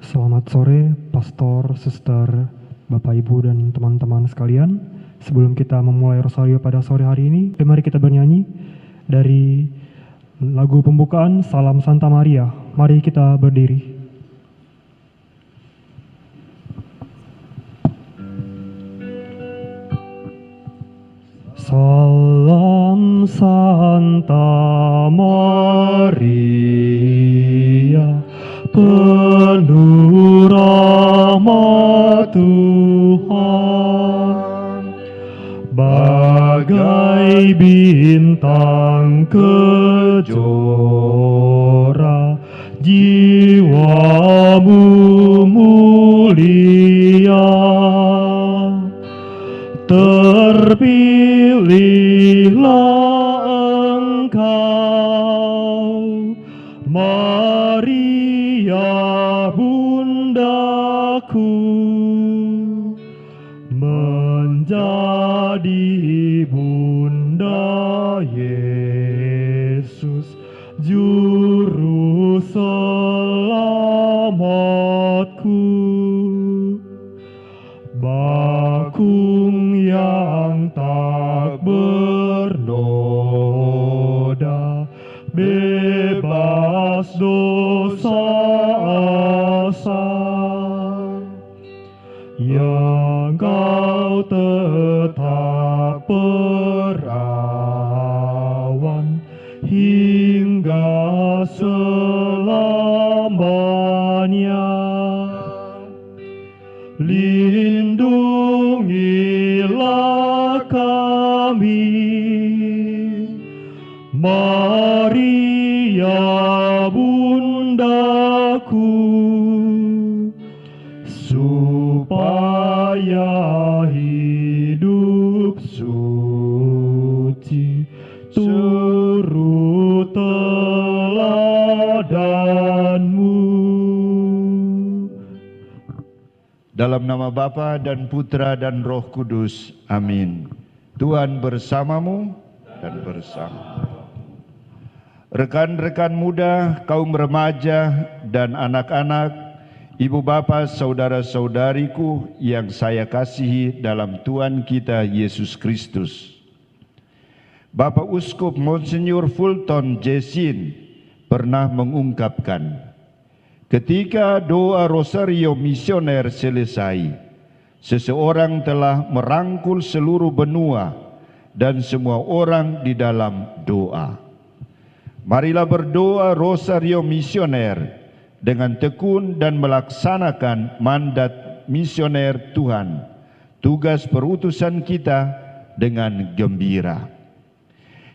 Selamat sore, Pastor, Suster, Bapak, Ibu, dan teman-teman sekalian. Sebelum kita memulai Rosario pada sore hari ini, mari kita bernyanyi dari lagu pembukaan Salam Santa Maria. Mari kita berdiri. Salam Santa Maria, penuh rahmat Tuhan, bagai bintang kejora, jiwamu mulia. Terpilihlah engkau, Maria bundaku, menjadi bunda Yesus, juru selamatku. Bakung yang tak bernoda, bebas dosa asal, yang kau tetap perawan hingga selamanya. Lindungilah kami, Maria bundaku, supaya hidup suci turut teladanmu. Dalam nama Bapa dan Putra dan Roh Kudus. Amin. Tuhan bersamamu dan bersama. Rekan-rekan muda, kaum remaja dan anak-anak, ibu bapa, saudara-saudariku yang saya kasihi dalam Tuhan kita Yesus Kristus. Bapak Uskup Monsinyur Fulton Jessin pernah mengungkapkan, ketika doa Rosario Misioner selesai, seseorang telah merangkul seluruh benua dan semua orang di dalam doa. Marilah berdoa Rosario Misioner dengan tekun dan melaksanakan mandat misioner Tuhan, tugas perutusan kita dengan gembira.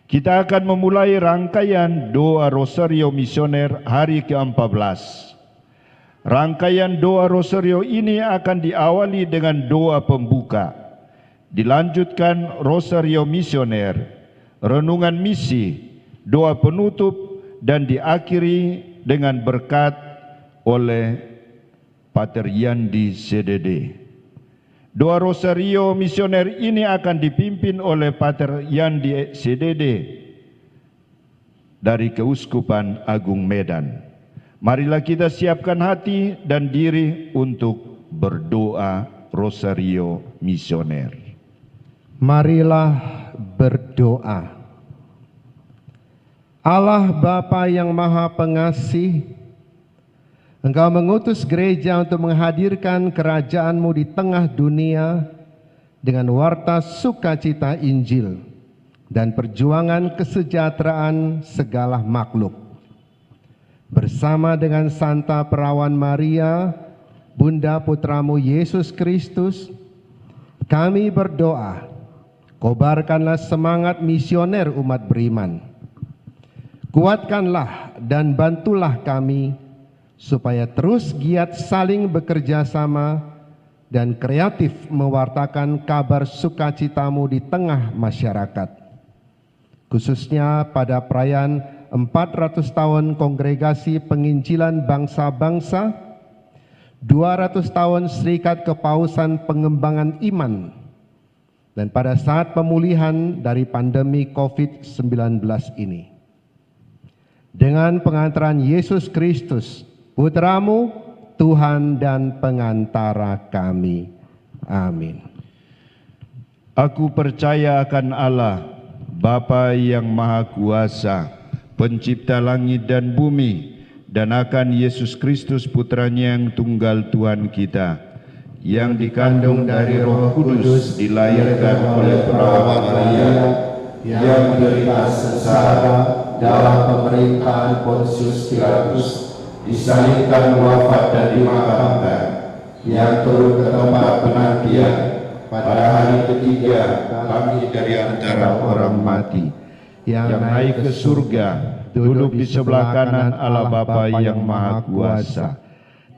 Kita akan memulai rangkaian doa Rosario Misioner hari ke-14. Rangkaian doa Rosario ini akan diawali dengan doa pembuka, dilanjutkan Rosario Misioner, renungan misi, doa penutup, dan diakhiri dengan berkat oleh Pater Yandi CDD. Doa Rosario Misioner ini akan dipimpin oleh Pater Yandi CDD dari Keuskupan Agung Medan. Marilah kita siapkan hati dan diri untuk berdoa Rosario Misioner. Marilah berdoa. Allah Bapa yang Maha Pengasih, Engkau mengutus gereja untuk menghadirkan kerajaan-Mu di tengah dunia dengan warta sukacita Injil dan perjuangan kesejahteraan segala makhluk. Bersama dengan Santa Perawan Maria, Bunda Putramu Yesus Kristus, kami berdoa, kobarkanlah semangat misioner umat beriman. Kuatkanlah dan bantulah kami, supaya terus giat saling bekerja sama dan kreatif mewartakan kabar sukacitamu di tengah masyarakat. Khususnya pada perayaan 400 tahun Kongregasi Penginjilan Bangsa-Bangsa, 200 tahun Serikat Kepausan Pengembangan Iman, dan pada saat pemulihan dari pandemi COVID-19 ini. Dengan pengantaran Yesus Kristus, Putramu, Tuhan dan pengantara kami. Amin. Aku percaya akan Allah, Bapa yang Maha Kuasa, pencipta langit dan bumi, dan akan Yesus Kristus Putranya yang tunggal Tuhan kita, yang dikandung dari Roh Kudus, dilahirkan oleh perawat Maria, yang menderita sengsara dalam pemerintahan Pontius Pilatus, disalibkan, wafat dan dimakamkan, yang turun ke tempat penantian, pada hari ketiga bangkit dari antara orang mati, yang naik ke surga, duduk di sebelah kanan Allah Bapa yang Maha Kuasa.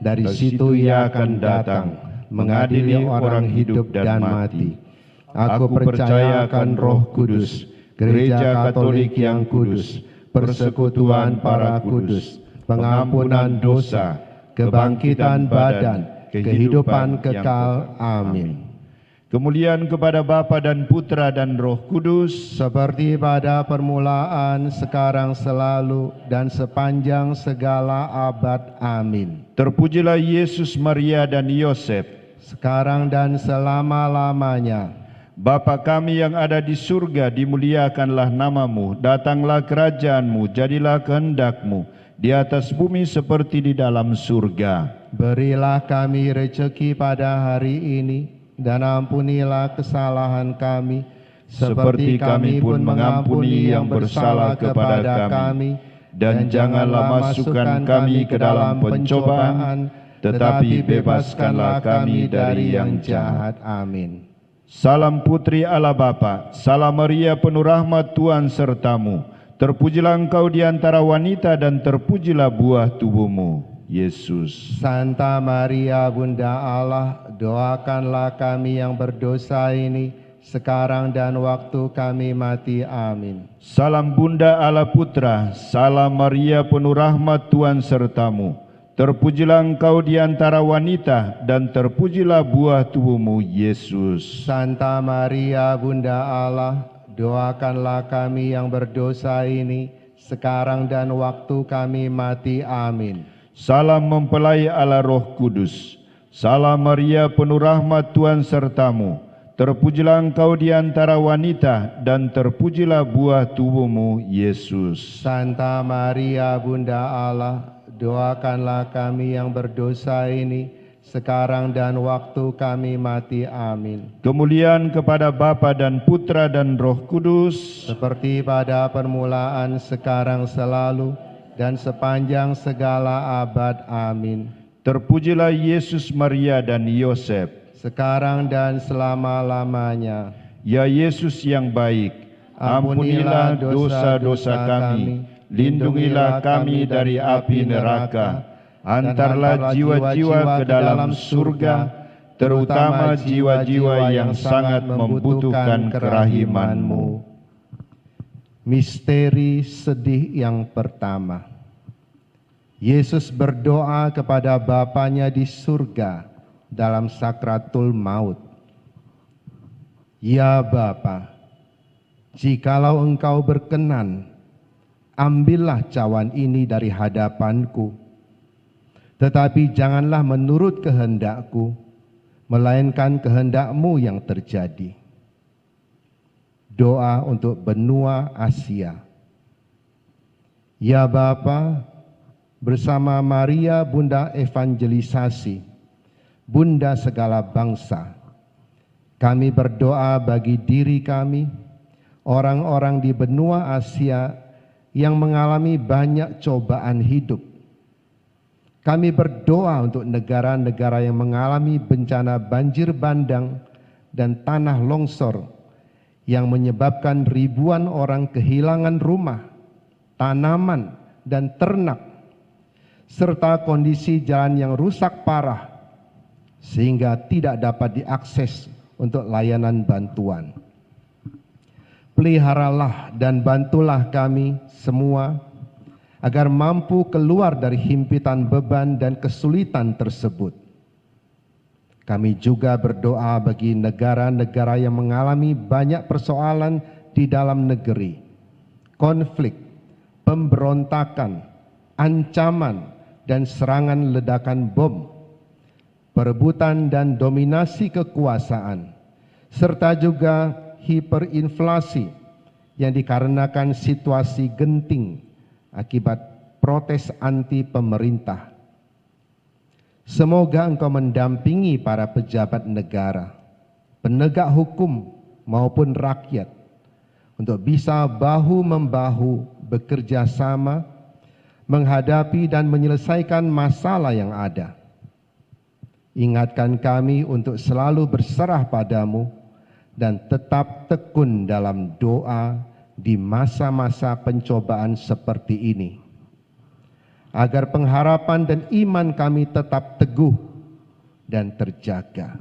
Dari situ Ia akan datang mengadili orang hidup dan mati. Aku percaya akan Roh Kudus, Gereja Katolik yang kudus, persekutuan para kudus, pengampunan dosa, kebangkitan badan, kehidupan kekal. Amin. Kemuliaan kepada Bapa dan Putra dan Roh Kudus, Seperti pada permulaan, sekarang, selalu, dan sepanjang segala abad. Amin. terpujilah Yesus, Maria dan Yosef. Sekarang dan selama-lamanya. Bapa kami yang ada di surga, dimuliakanlah namamu, datanglah kerajaanmu, jadilah kehendak-Mu di atas bumi seperti di dalam surga. Berilah kami rezeki pada hari ini, dan ampunilah kesalahan kami, seperti kami pun mengampuni yang bersalah kepada kami. Dan janganlah masukkan kami ke dalam pencobaan, tetapi bebaskanlah kami dari yang jahat. Amin. Salam Putri Allah Bapa, salam Maria penuh rahmat, Tuhan sertamu. Terpujilah engkau di antara wanita, dan terpujilah buah tubuhmu, Yesus. Santa Maria Bunda Allah, doakanlah kami yang berdosa ini, sekarang dan waktu kami mati. Amin. Salam Bunda Allah Putra, salam Maria penuh rahmat, Tuhan sertamu. Terpujilah engkau di antara wanita, dan terpujilah buah tubuhmu, Yesus. Santa Maria Bunda Allah, doakanlah kami yang berdosa ini, sekarang dan waktu kami mati. Amin. Salam mempelai Allah Roh Kudus, salam Maria penuh rahmat, Tuhan sertamu. Terpujilah engkau di antara wanita, dan terpujilah buah tubuhmu, Yesus. Santa Maria Bunda Allah, doakanlah kami yang berdosa ini, sekarang dan waktu kami mati. Amin. Kemuliaan kepada Bapa dan Putra dan Roh Kudus, Seperti pada permulaan, sekarang, selalu, dan sepanjang segala abad. Amin. terpujilah Yesus, Maria dan Yosef. Sekarang dan selama-lamanya. Ya Yesus yang baik, ampunilah dosa-dosa kami, lindungilah kami dari api neraka, antarlah jiwa-jiwa ke dalam surga, terutama jiwa-jiwa yang sangat membutuhkan kerahiman-Mu. Misteri sedih yang pertama. Yesus berdoa kepada Bapanya di surga dalam sakratul maut. Ya Bapa, jikalau Engkau berkenan, ambillah cawan ini dari hadapanku. Tetapi janganlah menurut kehendakku, melainkan kehendak-Mu yang terjadi. Doa untuk benua Asia. Ya Bapa, bersama Maria Bunda Evangelisasi, Bunda segala bangsa, kami berdoa bagi diri kami, orang-orang di benua Asia yang mengalami banyak cobaan hidup. Kami berdoa untuk negara-negara yang mengalami bencana banjir bandang dan tanah longsor yang menyebabkan ribuan orang kehilangan rumah, tanaman, dan ternak, serta kondisi jalan yang rusak parah sehingga tidak dapat diakses untuk layanan bantuan. Peliharalah dan bantulah kami semua agar mampu keluar dari himpitan beban dan kesulitan tersebut. Kami juga berdoa bagi negara-negara yang mengalami banyak persoalan di dalam negeri, konflik, pemberontakan, ancaman, dan serangan ledakan bom, perebutan dan dominasi kekuasaan, serta juga hiperinflasi yang dikarenakan situasi genting akibat protes anti pemerintah. Semoga Engkau mendampingi para pejabat negara, penegak hukum maupun rakyat untuk bisa bahu-membahu bekerja sama menghadapi dan menyelesaikan masalah yang ada. Ingatkan kami untuk selalu berserah padamu dan tetap tekun dalam doa di masa-masa pencobaan seperti ini, agar pengharapan dan iman kami tetap teguh dan terjaga.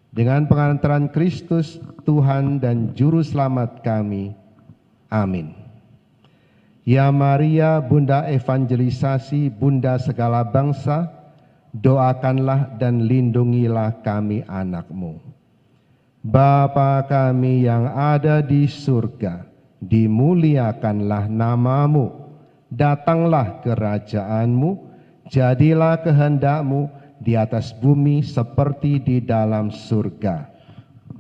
Dengan pengantaran Kristus, Tuhan dan Juru Selamat kami. Amin. Ya Maria, Bunda evangelisasi, Bunda segala bangsa, doakanlah dan lindungilah kami anak-Mu. Bapa kami yang ada di surga, dimuliakanlah nama-Mu. Datanglah kerajaan-Mu, jadilah kehendak-Mu di atas bumi seperti di dalam surga.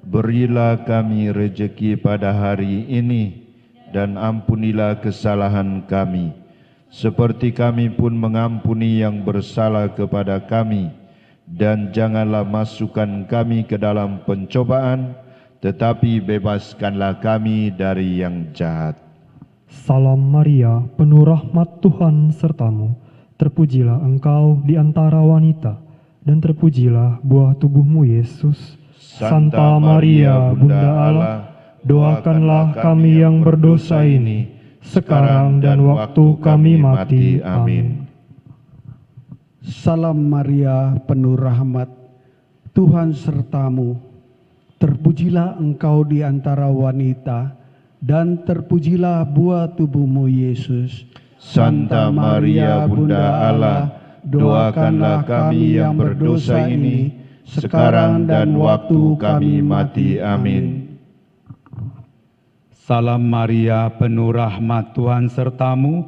Berilah kami rejeki pada hari ini, dan ampunilah kesalahan kami, seperti kami pun mengampuni yang bersalah kepada kami. Dan janganlah masukkan kami ke dalam pencobaan, tetapi bebaskanlah kami dari yang jahat. Salam Maria, penuh rahmat Tuhan sertamu. Terpujilah engkau di antara wanita, dan terpujilah buah tubuhmu Yesus. Santa Maria, Bunda Allah, doakanlah kami yang berdosa ini, sekarang dan waktu kami mati. Amin. Salam Maria, penuh rahmat, Tuhan sertamu. Terpujilah engkau di antara wanita, dan terpujilah buah tubuhmu Yesus. Santa Maria, Bunda Allah, doakanlah kami yang berdosa ini, sekarang dan waktu kami mati. Amin. Salam Maria, penuh rahmat, Tuhan sertamu.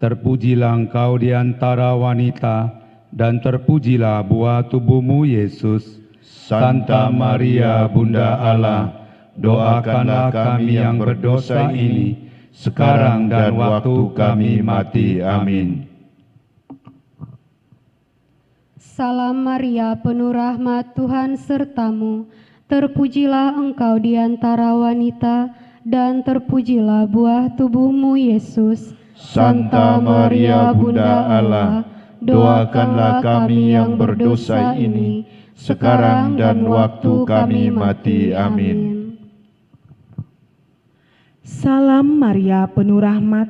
Terpujilah engkau di antara wanita, dan terpujilah buah tubuhmu Yesus. Santa Maria, Bunda Allah, doakanlah kami yang berdosa ini, sekarang dan waktu kami mati. Amin. Salam Maria, penuh rahmat, Tuhan sertamu. Terpujilah engkau di antara wanita, dan terpujilah buah tubuhmu Yesus. Santa Maria, Bunda Allah, doakanlah kami yang berdosa ini, sekarang dan waktu kami mati. Amin. Salam Maria, penuh rahmat,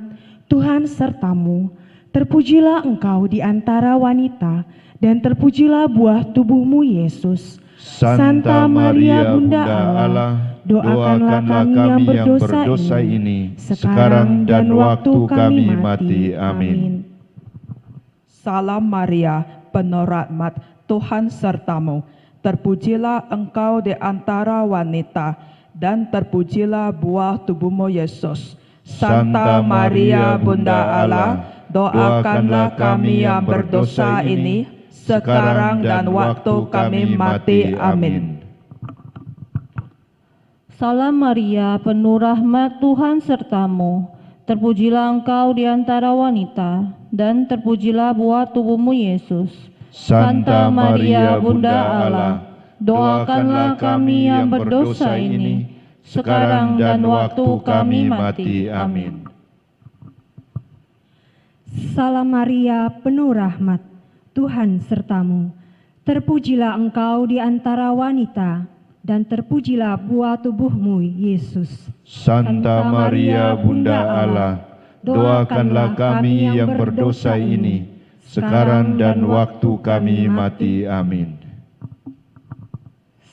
Tuhan sertamu. Terpujilah engkau di antara wanita, dan terpujilah buah tubuhmu Yesus. Santa Maria, Bunda Allah, doakanlah kami yang berdosa ini, sekarang dan waktu kami mati. Amin. Salam Maria, penuh rahmat, Tuhan sertamu. Terpujilah engkau di antara wanita, dan terpujilah buah tubuhmu Yesus. Santa Maria, Bunda Allah, doakanlah kami yang berdosa ini, sekarang dan waktu kami mati. Amin. Salam Maria, penuh rahmat, Tuhan sertamu. Terpujilah engkau di antara wanita, dan terpujilah buah tubuhmu Yesus. Santa Maria, Bunda Allah, doakanlah kami yang berdosa ini, sekarang dan waktu kami mati. Amin. Salam Maria, penuh rahmat, Tuhan sertamu. Terpujilah engkau di antara wanita, dan terpujilah buah tubuhmu Yesus. Santa Maria, Bunda Allah, doakanlah kami yang berdosa ini, sekarang dan waktu kami mati. Amin.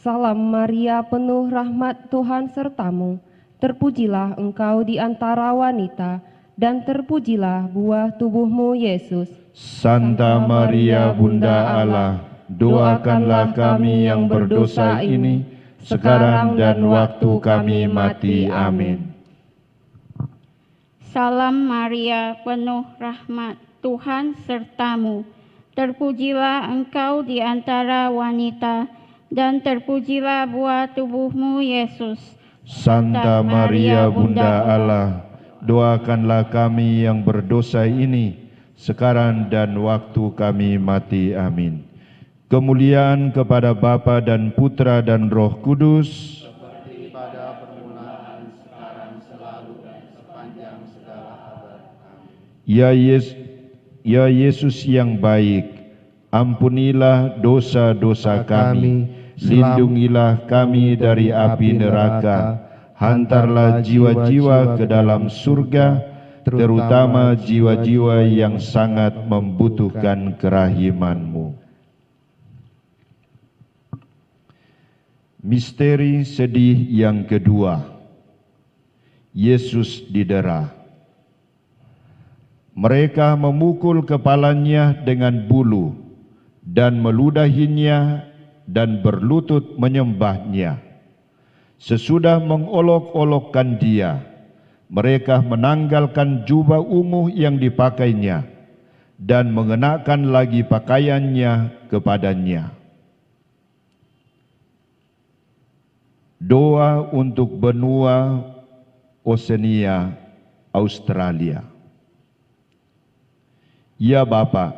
Salam Maria, penuh rahmat, Tuhan sertamu. Terpujilah engkau di antara wanita, dan terpujilah buah tubuhmu Yesus. Santa Maria, Bunda Allah, doakanlah kami yang berdosa ini, sekarang dan waktu kami mati. Amin. Salam Maria, penuh rahmat, Tuhan sertamu. terpujilah Engkau di antara wanita, dan terpujilah buah tubuhmu, Yesus. Santa Maria Bunda Allah, doakanlah kami yang berdosa ini, sekarang dan waktu kami mati. Amin. Kemuliaan kepada Bapa dan Putra dan Roh Kudus, seperti pada permulaan, sekarang, selalu, dan sepanjang segala abad. Amin. Ya Yesus yang baik, ampunilah dosa-dosa kami, lindungilah kami dari api neraka, hantarlah jiwa-jiwa ke dalam surga, terutama jiwa-jiwa yang sangat membutuhkan kerahiman-Mu. Misteri sedih yang kedua, Yesus didera. Mereka memukul kepalanya dengan bulu dan meludahinya dan berlutut menyembahnya. Sesudah mengolok-olokkan dia, mereka menanggalkan jubah ungu yang dipakainya dan mengenakan lagi pakaiannya kepadanya. Doa untuk benua Oceania, Australia. Ya Bapa,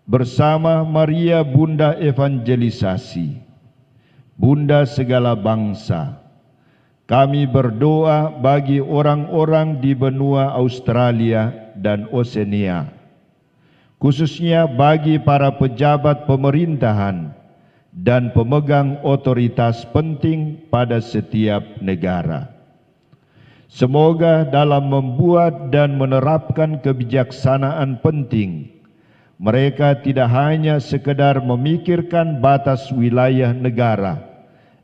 bersama Maria Bunda Evangelisasi, Bunda segala bangsa, kami berdoa bagi orang-orang di benua Australia dan Oceania, khususnya bagi para pejabat pemerintahan dan pemegang otoritas penting pada setiap negara. Semoga dalam membuat dan menerapkan kebijaksanaan penting, mereka tidak hanya sekedar memikirkan batas wilayah negara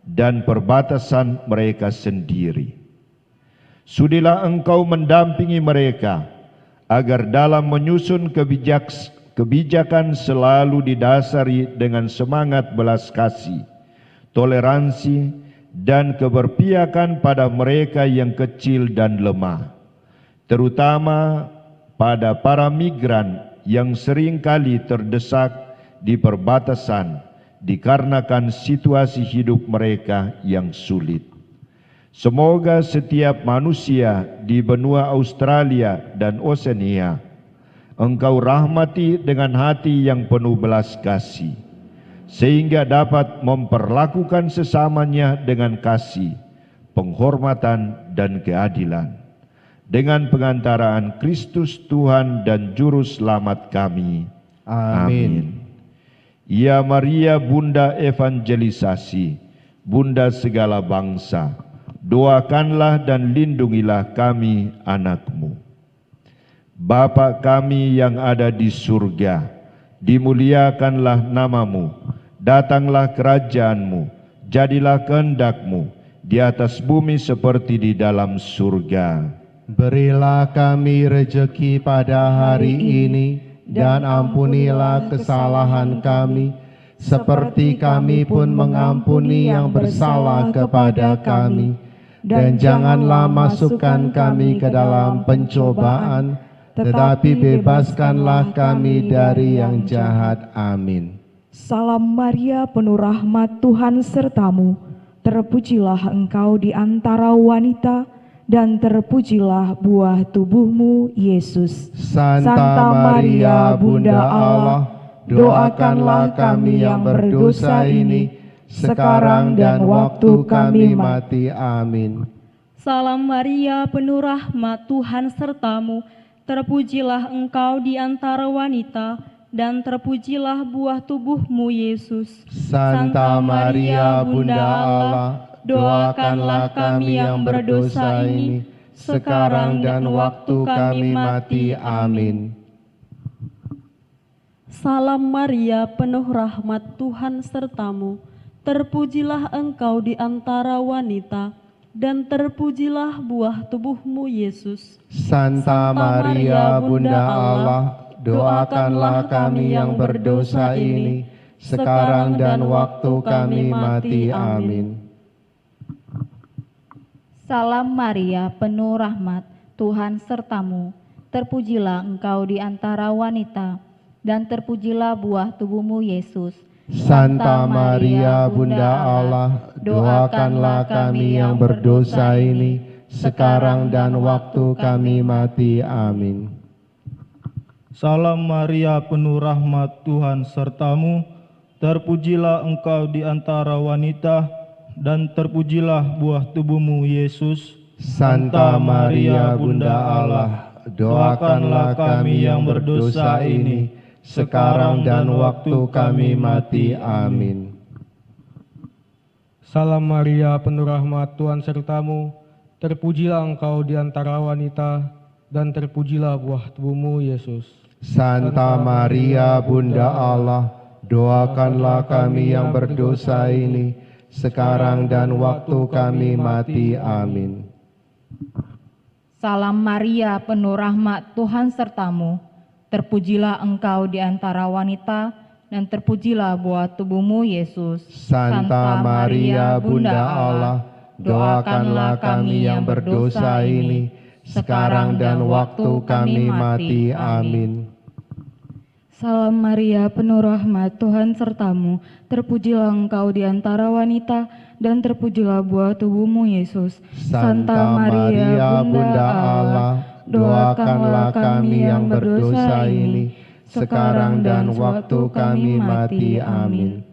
dan perbatasan mereka sendiri. Sudilah Engkau mendampingi mereka agar dalam menyusun kebijakan selalu didasari dengan semangat belas kasih, toleransi, dan keberpihakan pada mereka yang kecil dan lemah, terutama pada para migran yang seringkali terdesak di perbatasan dikarenakan situasi hidup mereka yang sulit. Semoga setiap manusia di benua Australia dan Oceania Engkau rahmati dengan hati yang penuh belas kasih, sehingga dapat memperlakukan sesamanya dengan kasih, penghormatan, dan keadilan. Dengan pengantaraan Kristus Tuhan dan Juru Selamat kami. Amin. Ya Maria Bunda Evangelisasi, Bunda segala bangsa, doakanlah dan lindungilah kami anak-Mu. Bapa kami yang ada di surga, dimuliakanlah nama-Mu, datanglah kerajaan-Mu, jadilah kehendak-Mu di atas bumi seperti di dalam surga. Berilah kami rejeki pada hari ini, dan ampunilah kesalahan kami, seperti kami pun mengampuni yang bersalah kepada kami. Dan janganlah masukkan kami ke dalam pencobaan, tetapi bebaskanlah kami dari yang jahat. Amin. Salam Maria, penuh rahmat, Tuhan sertamu. Terpujilah engkau di antara wanita, dan terpujilah buah tubuhmu, Yesus. Santa Maria, Bunda Allah, doakanlah kami yang berdosa ini, sekarang dan waktu kami mati. Amin. Salam Maria, penuh rahmat, Tuhan sertamu. Terpujilah engkau di antara wanita, dan terpujilah buah tubuhmu, Yesus. Santa Maria, Bunda Allah, doakanlah kami yang berdosa ini, sekarang dan waktu kami mati. Amin. Salam Maria, penuh rahmat, Tuhan sertamu. Terpujilah engkau di antara wanita, dan terpujilah buah tubuhmu, Yesus. Santa Maria, Bunda Allah, doakanlah kami yang berdosa ini, sekarang dan waktu kami mati. Amin. Salam Maria, penuh rahmat, Tuhan sertamu. Terpujilah engkau di antara wanita, dan terpujilah buah tubuhmu Yesus. Santa Maria, Bunda Allah, doakanlah kami yang berdosa ini, sekarang dan waktu kami mati. Amin. Salam Maria, penuh rahmat, Tuhan sertamu. Terpujilah engkau di antara wanita, dan terpujilah buah tubuhmu Yesus. Santa Maria, Bunda Allah, doakanlah kami yang berdosa ini, sekarang dan waktu kami mati. Amin. Salam Maria, penuh rahmat, Tuhan sertamu. Terpujilah engkau di antara wanita, dan terpujilah buah tubuhmu Yesus. Santa Maria, Bunda Allah, doakanlah kami yang berdosa ini, sekarang dan waktu kami mati. Amin. Salam Maria, penuh rahmat, Tuhan sertamu. Terpujilah engkau di antara wanita, dan terpujilah buah tubuhmu Yesus. Santa Maria, Bunda Allah, doakanlah kami yang berdosa ini, sekarang dan waktu kami mati. Amin. Salam Maria, penuh rahmat, Tuhan sertamu. Terpujilah engkau di antara wanita, dan terpujilah buah tubuhmu Yesus. Santa Maria, Bunda Allah, doakanlah kami yang berdosa ini, sekarang dan waktu kami mati. Amin.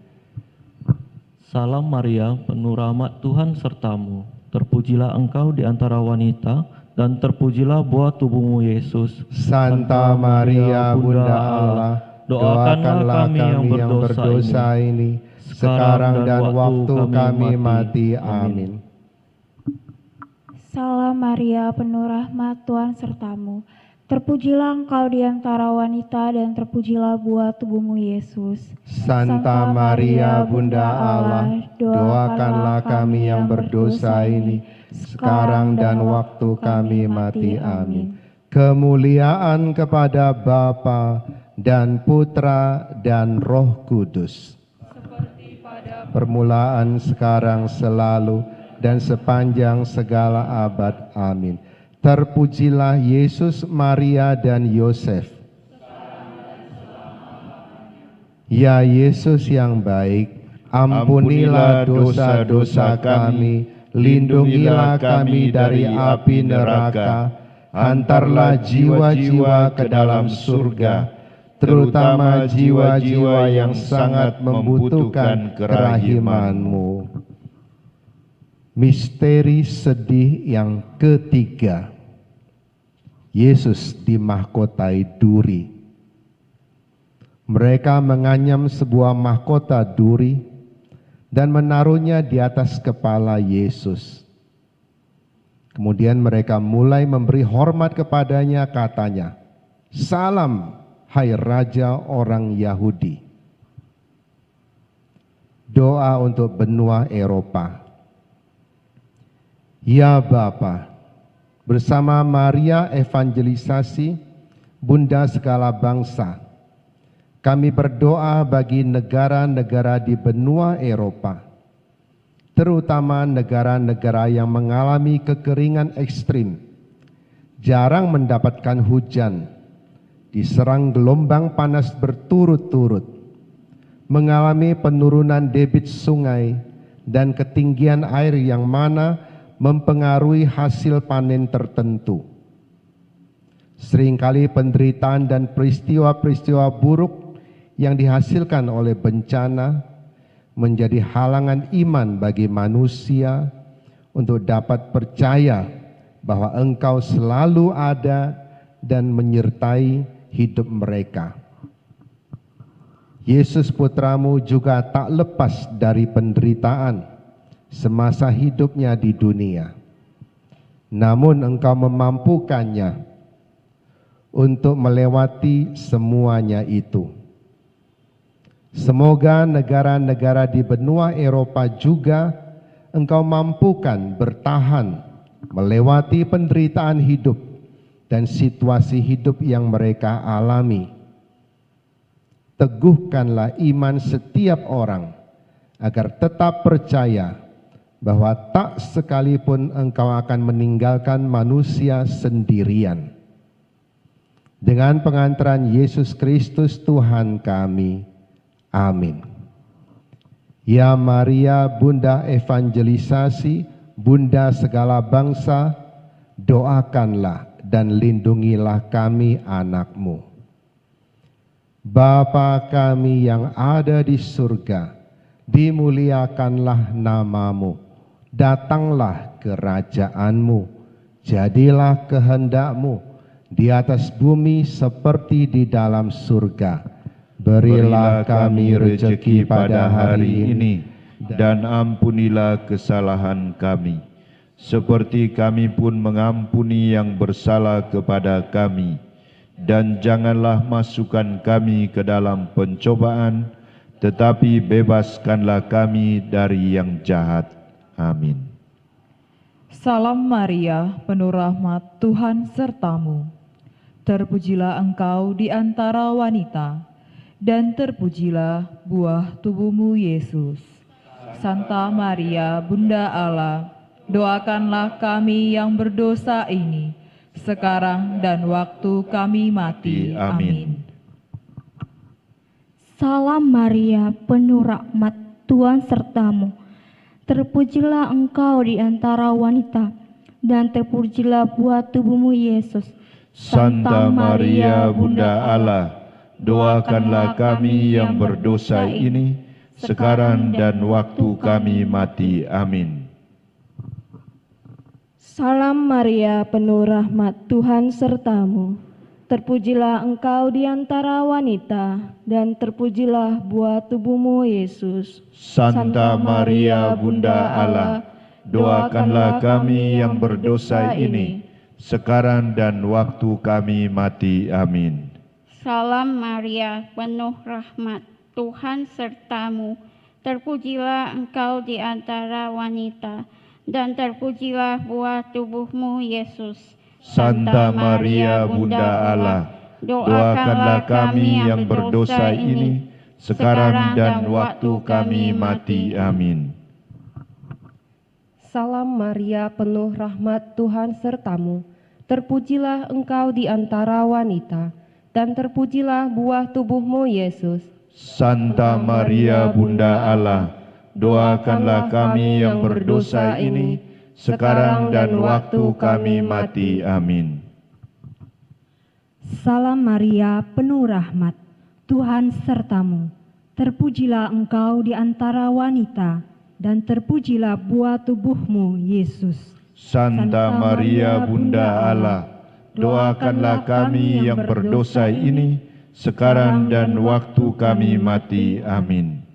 Salam Maria, penuh rahmat, Tuhan sertamu. Terpujilah engkau di antara wanita, dan terpujilah buah tubuhmu Yesus. Santa Maria, Bunda Allah, doakanlah kami yang berdosa ini, sekarang dan waktu kami mati. Amin. Salam Maria, penuh rahmat, Tuhan sertamu. Terpujilah engkau di antara wanita, dan terpujilah buah tubuhmu Yesus. Santa Maria, Bunda Allah, doakanlah kami yang berdosa ini, sekarang dan waktu kami mati. Amin. Kemuliaan kepada Bapa dan Putra dan Roh Kudus, permulaan, sekarang, selalu, dan sepanjang segala abad. Amin. Terpujilah Yesus, Maria, dan Yosef. Ya Yesus yang baik, ampunilah dosa-dosa kami, lindungilah kami dari api neraka, antarlah jiwa-jiwa ke dalam surga, terutama jiwa-jiwa yang sangat membutuhkan kerahiman-Mu. Misteri sedih yang ketiga, Yesus dimahkotai duri. Mereka menganyam sebuah mahkota duri dan menaruhnya di atas kepala Yesus. Kemudian mereka mulai memberi hormat kepadanya, katanya, "Salam, hai Raja orang Yahudi." Doa untuk benua Eropa. Ya Bapa, bersama Maria evangelisasi, Bunda segala bangsa, kami berdoa bagi negara-negara di benua Eropa, terutama negara-negara yang mengalami kekeringan ekstrim, jarang mendapatkan hujan, diserang gelombang panas berturut-turut, mengalami penurunan debit sungai dan ketinggian air yang mana mempengaruhi hasil panen tertentu. Seringkali penderitaan dan peristiwa-peristiwa buruk yang dihasilkan oleh bencana menjadi halangan iman bagi manusia untuk dapat percaya bahwa Engkau selalu ada dan menyertai hidup mereka. Yesus Putramu juga tak lepas dari penderitaan semasa hidupnya di dunia. Namun Engkau memampukannya untuk melewati semuanya itu. Semoga negara-negara di benua Eropa juga Engkau mampukan bertahan melewati penderitaan hidup dan situasi hidup yang mereka alami. Teguhkanlah iman setiap orang agar tetap percaya bahwa tak sekalipun Engkau akan meninggalkan manusia sendirian. dengan pengantaran Yesus Kristus Tuhan kami. Amin. Ya Maria, Bunda evangelisasi, Bunda segala bangsa, doakanlah dan lindungilah kami anak-Mu. Bapa kami yang ada di surga, dimuliakanlah nama-Mu, datanglah kerajaan-Mu, jadilah kehendak-Mu di atas bumi seperti di dalam surga. Berilah kami rezeki pada hari ini, dan ampunilah kesalahan kami, seperti kami pun mengampuni yang bersalah kepada kami. Dan janganlah masukkan kami ke dalam pencobaan, tetapi bebaskanlah kami dari yang jahat. Amin. Salam Maria, penuh rahmat, Tuhan sertamu. Terpujilah engkau di antara wanita, dan terpujilah buah tubuhmu Yesus. Santa Maria, Bunda Allah, doakanlah kami yang berdosa ini, sekarang dan waktu kami mati. Amin. Salam Maria, penuh rahmat, Tuhan sertamu. Terpujilah engkau di antara wanita, dan terpujilah buah tubuhmu Yesus. Santa Maria, Bunda Allah, doakanlah kami yang berdosa ini, sekarang dan waktu kami mati. Amin. Salam Maria, penuh rahmat, Tuhan sertamu. Terpujilah engkau di antara wanita, dan terpujilah buah tubuhmu Yesus. Santa Maria, Bunda Allah, doakanlah kami yang berdosa ini, sekarang dan waktu kami mati. Amin. Salam Maria, penuh rahmat, Tuhan sertamu. Terpujilah engkau di antara wanita, dan terpujilah buah tubuhmu Yesus. Santa Maria, Bunda Allah, doakanlah kami yang berdosa ini, sekarang dan waktu kami mati. Amin. Salam Maria, penuh rahmat, Tuhan sertamu. Terpujilah engkau di antara wanita, dan terpujilah buah tubuhmu Yesus. Santa Maria, Bunda Allah, doakanlah kami yang berdosa ini, sekarang dan waktu kami mati. Amin. Salam Maria, penuh rahmat, Tuhan sertamu. Terpujilah engkau di antara wanita, dan terpujilah buah tubuhmu Yesus. Santa Maria, Bunda Allah, doakanlah kami yang berdosa ini, sekarang dan waktu kami mati. Amin.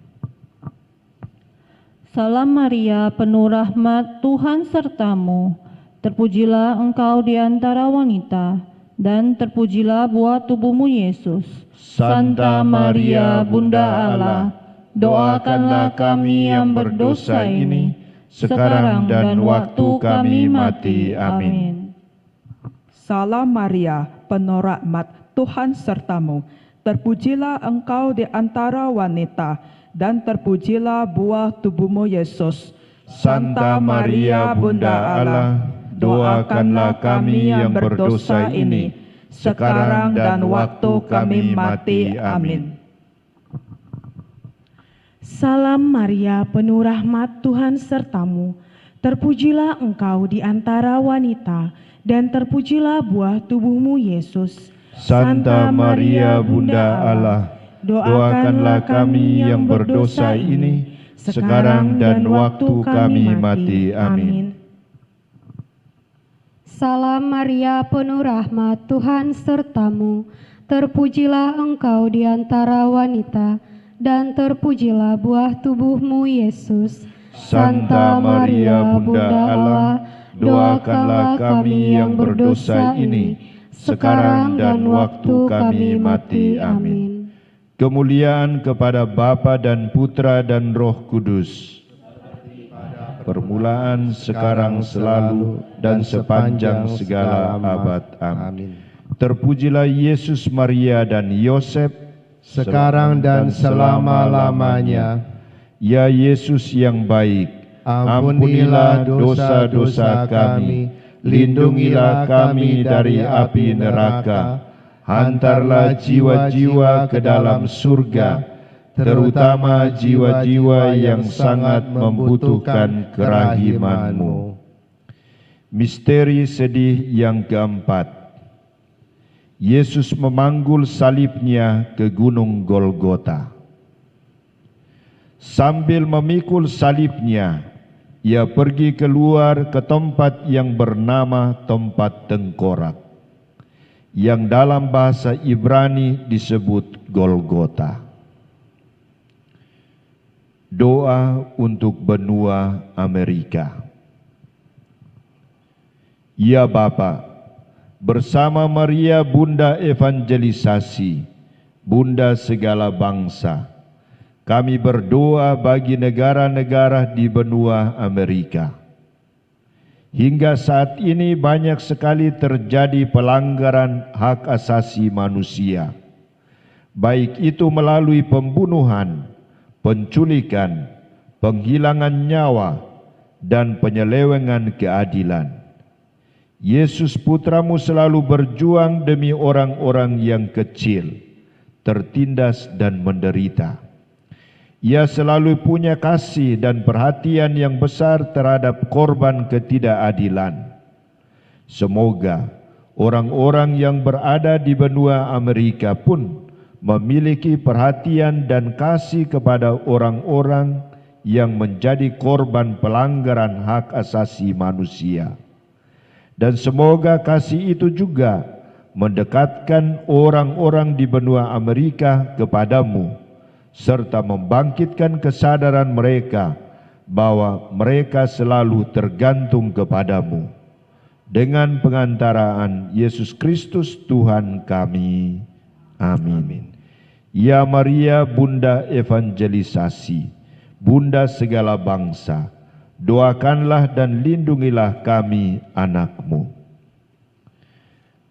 Salam Maria, penuh rahmat, Tuhan sertamu. Terpujilah engkau di antara wanita, dan terpujilah buah tubuhmu Yesus. Santa Maria, Bunda Allah, doakanlah kami yang berdosa ini, sekarang dan waktu kami mati. Amin. Salam Maria, penuh rahmat, Tuhan sertamu. Terpujilah engkau di antara wanita, dan terpujilah buah tubuhmu Yesus. Santa Maria, Bunda Allah, doakanlah kami yang berdosa ini, sekarang dan waktu kami mati. Amin. Salam Maria, penuh rahmat, Tuhan sertamu. Terpujilah engkau di antara wanita, dan terpujilah buah tubuhmu Yesus. Santa Maria, Bunda Allah, doakanlah kami yang berdosa ini, sekarang dan waktu kami mati. Amin. Salam Maria, penuh rahmat, Tuhan sertamu. Terpujilah engkau di antara wanita, dan terpujilah buah tubuhmu Yesus. Santa Maria, Bunda Allah, doakanlah kami yang berdosa ini, sekarang dan waktu kami mati. Amin. Kemuliaan kepada Bapa dan Putra dan Roh Kudus, permulaan, sekarang, selalu, dan sepanjang segala abad. Amin. Terpujilah Yesus, Maria, dan Yosef, sekarang dan selama-lamanya. Ya Yesus yang baik, ampunilah dosa-dosa kami, lindungilah kami dari api neraka, hantarlah jiwa-jiwa ke dalam surga, terutama jiwa-jiwa yang sangat membutuhkan kerahiman-Mu. Misteri sedih yang keempat. Yesus memanggul salibnya ke Gunung Golgota. Sambil memikul salibnya, ia pergi keluar ke tempat yang bernama tempat tengkorak, yang dalam bahasa Ibrani disebut Golgota. Doa untuk benua Amerika. Ya Bapa, bersama Maria Bunda Evangelisasi, Bunda segala bangsa, kami berdoa bagi negara-negara di benua Amerika. Hingga saat ini banyak sekali terjadi pelanggaran hak asasi manusia, baik itu melalui pembunuhan, penculikan, penghilangan nyawa, dan penyelewengan keadilan. Yesus Putramu selalu berjuang demi orang-orang yang kecil, tertindas dan menderita. Ia selalu punya kasih dan perhatian yang besar terhadap korban ketidakadilan. Semoga orang-orang yang berada di benua Amerika pun memiliki perhatian dan kasih kepada orang-orang yang menjadi korban pelanggaran hak asasi manusia. Dan semoga kasih itu juga mendekatkan orang-orang di benua Amerika kepadamu, serta membangkitkan kesadaran mereka bahwa mereka selalu tergantung kepadamu. Dengan pengantaraan Yesus Kristus Tuhan kami. Amin. Ya Maria Bunda Evangelisasi, Bunda segala bangsa, doakanlah dan lindungilah kami anak-Mu.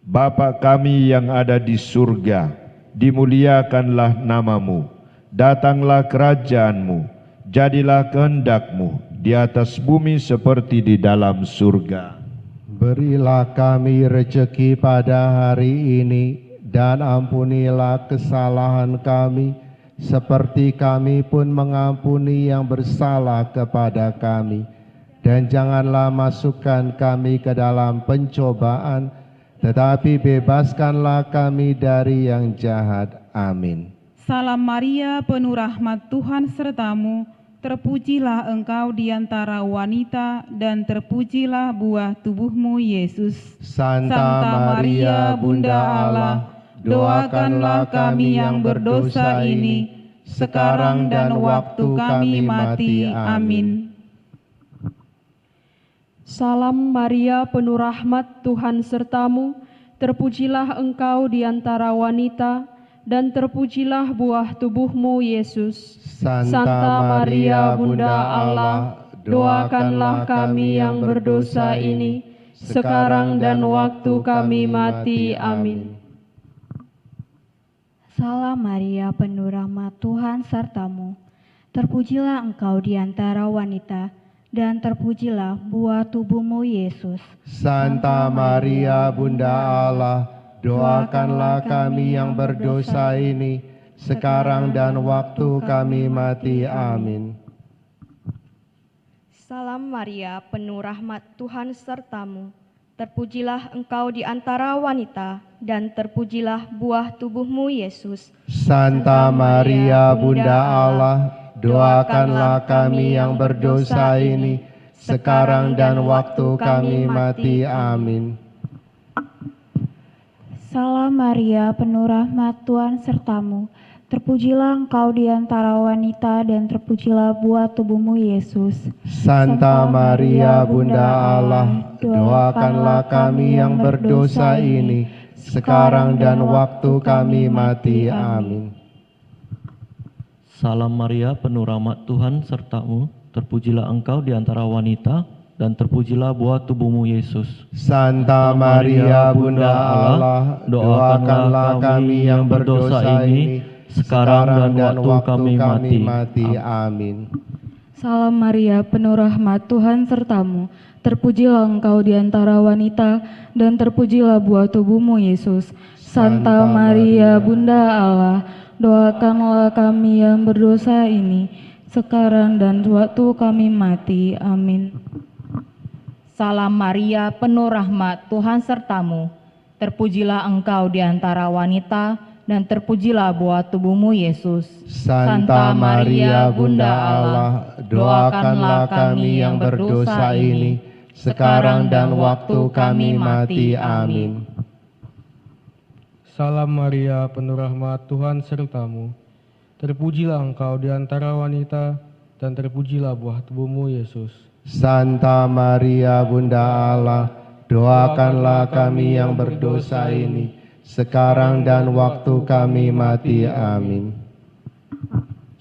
Bapa kami yang ada di surga, dimuliakanlah nama-Mu. Datanglah kerajaan-Mu, jadilah kehendak-Mu di atas bumi seperti di dalam surga. Berilah kami rejeki pada hari ini, dan ampunilah kesalahan kami, seperti kami pun mengampuni yang bersalah kepada kami. Dan janganlah masukkan kami ke dalam pencobaan, tetapi bebaskanlah kami dari yang jahat. Amin. Salam Maria, penuh rahmat, Tuhan sertamu, terpujilah engkau di antara wanita, dan terpujilah buah tubuhmu, Yesus. Santa Maria, Bunda Allah, doakanlah kami yang berdosa ini, sekarang dan waktu kami mati. Amin. Salam Maria, penuh rahmat, Tuhan sertamu, terpujilah engkau di antara wanita, dan terpujilah buah tubuhmu, Yesus. Santa Maria, Bunda Allah, doakanlah kami yang berdosa ini, sekarang dan waktu kami mati. Amin. Salam Maria, penuh rahmat, Tuhan sertamu. Terpujilah engkau di antara wanita, dan terpujilah buah tubuhmu, Yesus. Santa Maria, Bunda Allah, doakanlah kami yang berdosa ini, sekarang dan waktu kami mati. Amin. Salam Maria, penuh rahmat, Tuhan sertamu. Terpujilah engkau di antara wanita, dan terpujilah buah tubuhmu, Yesus. Santa Maria, Bunda Allah, doakanlah kami yang berdosa ini, sekarang dan waktu kami mati. Amin. Salam Maria, penuh rahmat, Tuhan sertamu. Terpujilah engkau di antara wanita, dan terpujilah buah tubuhmu, Yesus. Santa Maria, Bunda Allah, doakanlah kami yang berdosa ini, sekarang dan waktu kami mati. Amin. Salam Maria, penuh rahmat, Tuhan sertamu. Terpujilah engkau di antara wanita, dan terpujilah buah tubuhmu, Yesus. Santa Maria, Bunda Allah, doakanlah kami yang berdosa ini, sekarang dan waktu kami mati. Amin. Salam Maria, penuh rahmat, Tuhan sertamu. Terpujilah engkau di antara wanita, dan terpujilah buah tubuhmu, Yesus. Santa Maria, Bunda Allah, doakanlah kami yang berdosa ini, sekarang dan waktu kami mati. Amin. Salam Maria, penuh rahmat, Tuhan sertamu. Terpujilah engkau di antara wanita, dan terpujilah buah tubuhmu, Yesus. Santa Maria, Bunda Allah, doakanlah kami yang berdosa ini, sekarang dan waktu kami mati. Amin. Salam Maria, penuh rahmat, Tuhan sertamu. Terpujilah engkau di antara wanita, dan terpujilah buah tubuhmu, Yesus. Santa Maria, Bunda Allah, doakanlah kami yang berdosa ini, sekarang dan waktu kami mati. Amin.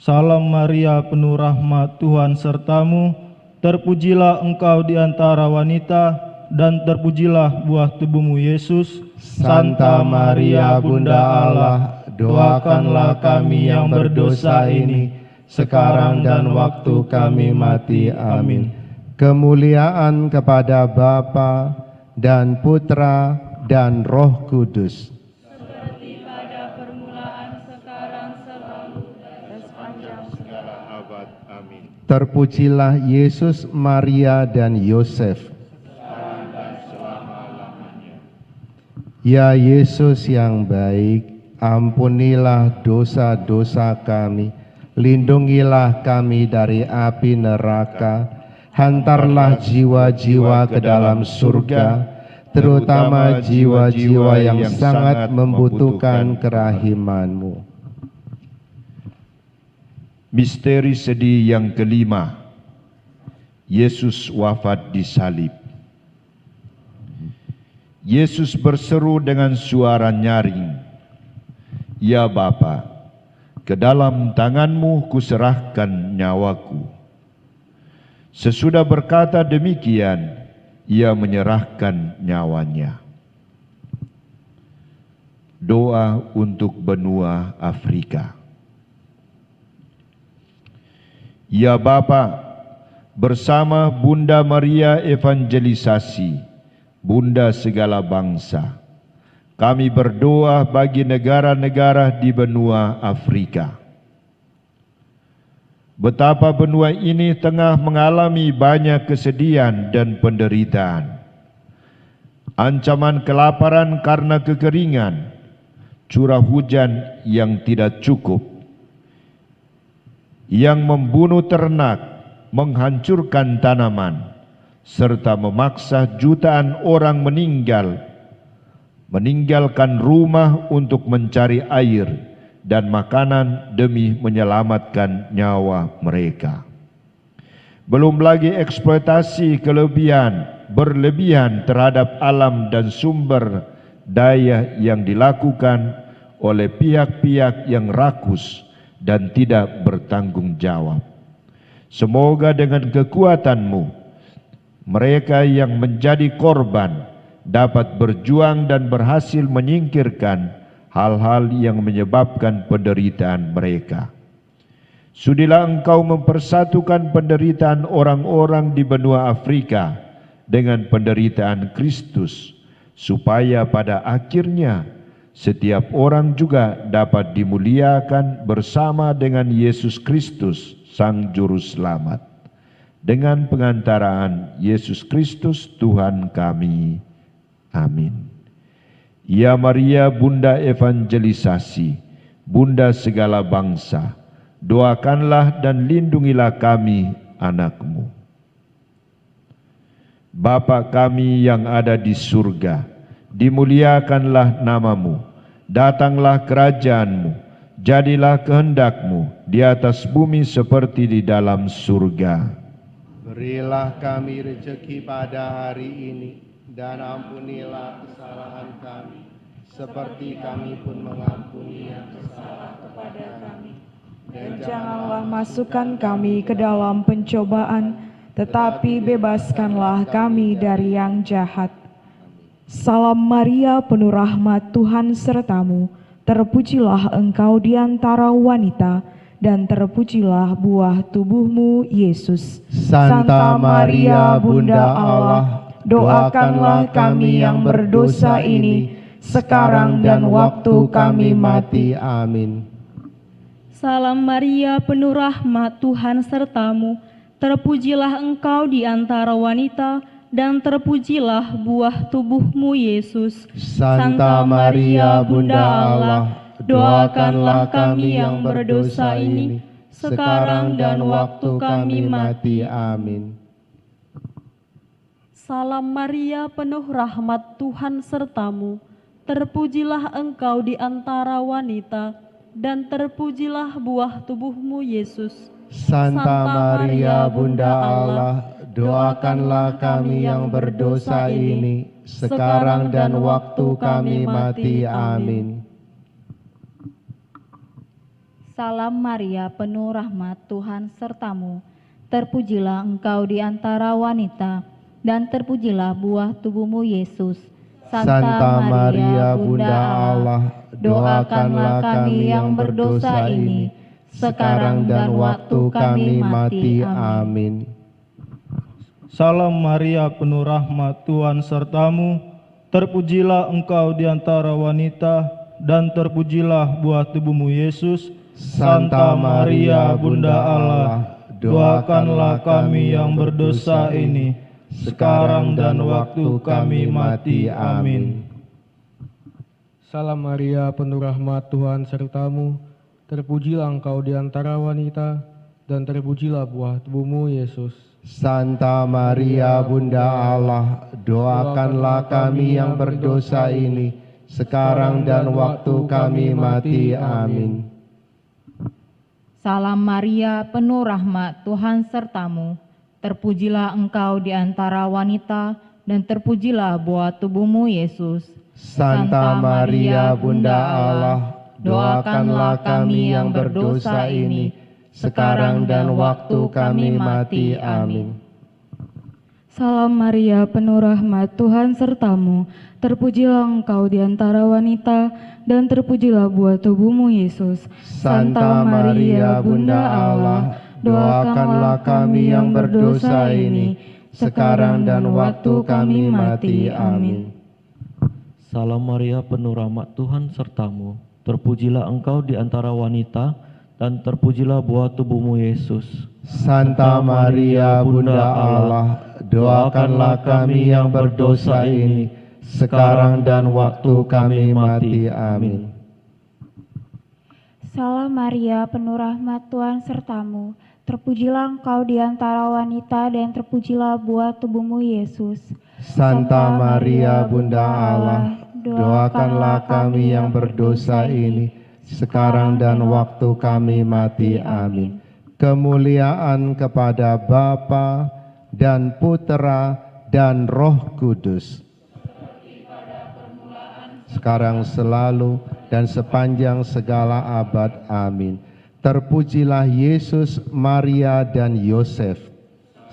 Salam Maria, penuh rahmat, Tuhan sertamu. Terpujilah engkau di antara wanita, dan terpujilah buah tubuhmu, Yesus. Santa Maria, Bunda Allah, doakanlah kami yang berdosa ini, sekarang dan waktu kami mati. Amin. Kemuliaan kepada Bapa dan Putra dan Roh Kudus. Seperti pada permulaan, sekarang, selalu, dan sepanjang segala abad. Amin. Terpujilah Yesus, Maria, dan Yosef. Sekarang dan selama-lamanya. Ya Yesus yang baik, ampunilah dosa-dosa kami, lindungilah kami dari api neraka, hantarlah jiwa-jiwa ke dalam surga, terutama jiwa-jiwa yang sangat membutuhkan kerahiman-Mu. Misteri sedih yang kelima, Yesus wafat di salib. Yesus berseru dengan suara nyaring, "Ya Bapa, ke dalam tangan-Mu kuserahkan nyawaku." Sesudah berkata demikian, ia menyerahkan nyawanya. Doa untuk benua Afrika. Ya Bapa, bersama Bunda Maria Evangelisasi, Bunda segala bangsa, kami berdoa bagi negara-negara di benua Afrika. Betapa benua ini tengah mengalami banyak kesedihan dan penderitaan. Ancaman kelaparan karena kekeringan, curah hujan yang tidak cukup, yang membunuh ternak, menghancurkan tanaman, serta memaksa jutaan orang meninggalkan rumah untuk mencari air dan makanan demi menyelamatkan nyawa mereka. Belum lagi eksploitasi berlebihan terhadap alam dan sumber daya yang dilakukan oleh pihak-pihak yang rakus dan tidak bertanggung jawab. Semoga dengan kekuatan-Mu, mereka yang menjadi korban dapat berjuang dan berhasil menyingkirkan hal-hal yang menyebabkan penderitaan mereka. Sudilah Engkau mempersatukan penderitaan orang-orang di benua Afrika dengan penderitaan Kristus, supaya pada akhirnya setiap orang juga dapat dimuliakan bersama dengan Yesus Kristus, Sang Juru Selamat. Dengan pengantaraan Yesus Kristus Tuhan kami. Amin. Ya Maria, Bunda Evangelisasi, Bunda segala bangsa, doakanlah dan lindungilah kami, anak-Mu. Bapa kami yang ada di surga, dimuliakanlah nama-Mu, datanglah kerajaan-Mu, jadilah kehendak-Mu di atas bumi seperti di dalam surga. Berilah kami rezeki pada hari ini, dan ampunilah kesalahan kami, seperti kami pun mengampuni yang bersalah kepada kami. Dan janganlah masukkan kami ke dalam pencobaan, tetapi bebaskanlah kami dari yang jahat. Salam Maria, penuh rahmat, Tuhan sertamu. Terpujilah engkau di antara wanita, dan terpujilah buah tubuhmu, Yesus. Santa Maria, Bunda Allah, doakanlah kami yang berdosa ini, sekarang dan waktu kami mati. Amin. Salam Maria, penuh rahmat, Tuhan sertamu. Terpujilah engkau di antara wanita, dan terpujilah buah tubuhmu, Yesus. Santa Maria, Bunda Allah, doakanlah kami yang berdosa ini, sekarang dan waktu kami mati. Amin. Salam Maria, penuh rahmat, Tuhan sertamu. Terpujilah engkau di antara wanita, dan terpujilah buah tubuhmu, Yesus. Santa Maria, Bunda Allah, doakanlah kami yang berdosa ini, sekarang dan waktu kami mati. Amin. Salam Maria, penuh rahmat, Tuhan sertamu. Terpujilah engkau di antara wanita, dan terpujilah buah tubuhmu, Yesus. Santa Maria, Bunda Allah, doakanlah kami yang berdosa ini, sekarang dan waktu kami mati. Amin. Salam Maria, penuh rahmat, Tuhan sertamu. Terpujilah engkau di antara wanita, dan terpujilah buah tubuhmu, Yesus. Santa Maria, Bunda Allah, doakanlah kami yang berdosa ini, sekarang dan waktu kami mati. Amin. Salam Maria, penuh rahmat, Tuhan sertamu. Terpujilah engkau di antara wanita, dan terpujilah buah tubuhmu, Yesus. Santa Maria, Bunda Allah, doakanlah kami yang berdosa ini, sekarang dan waktu kami mati. Amin. Salam Maria, penuh rahmat, Tuhan sertamu. Terpujilah engkau di antara wanita, dan terpujilah buah tubuhmu, Yesus. Santa Maria, Bunda Allah, doakanlah kami yang berdosa ini, sekarang dan waktu kami mati. Amin. Salam Maria, penuh rahmat, Tuhan sertamu. Terpujilah engkau di antara wanita, dan terpujilah buah tubuhmu, Yesus. Santa Maria, Bunda Allah, doakanlah kami yang berdosa ini, sekarang dan waktu kami mati. Amin. Salam Maria, penuh rahmat, Tuhan sertamu. Terpujilah engkau di antara wanita, dan terpujilah buah tubuhmu, Yesus. Santa Maria, Bunda Allah, doakanlah kami yang berdosa ini, sekarang dan waktu kami mati. Amin. Salam Maria, penuh rahmat, Tuhan sertamu. Terpujilah engkau di antara wanita, dan terpujilah buah tubuhmu, Yesus. Santa Maria, Bunda Allah, doakanlah kami yang berdosa ini, sekarang dan waktu kami mati. Amin. Kemuliaan kepada Bapa dan Putera dan Roh Kudus, sekarang selalu dan sepanjang segala abad. Amin. Terpujilah Yesus, Maria dan Yosef,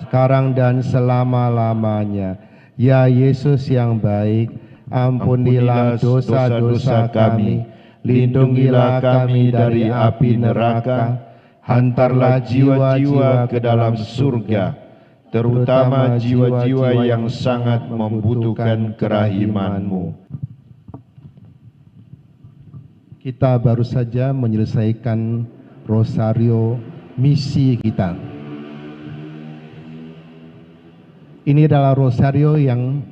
sekarang dan selama-lamanya. Ya Yesus yang baik, ampunilah dosa-dosa kami, lindungilah kami dari api neraka, hantarlah jiwa-jiwa ke dalam surga, terutama jiwa-jiwa yang sangat membutuhkan kerahiman-Mu. Kita baru saja menyelesaikan rosario misi kita. Ini adalah rosario yang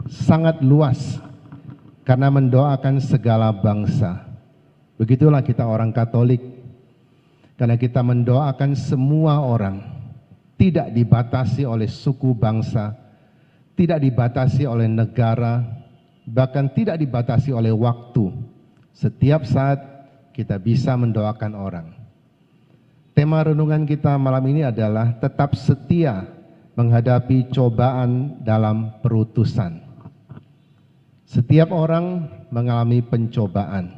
sangat luas karena mendoakan segala bangsa. Begitulah kita orang Katolik, karena kita mendoakan semua orang, tidak dibatasi oleh suku bangsa, tidak dibatasi oleh negara, bahkan tidak dibatasi oleh waktu. Setiap saat kita bisa mendoakan orang. Tema renungan kita malam ini adalah tetap setia menghadapi cobaan dalam perutusan. Setiap orang mengalami pencobaan.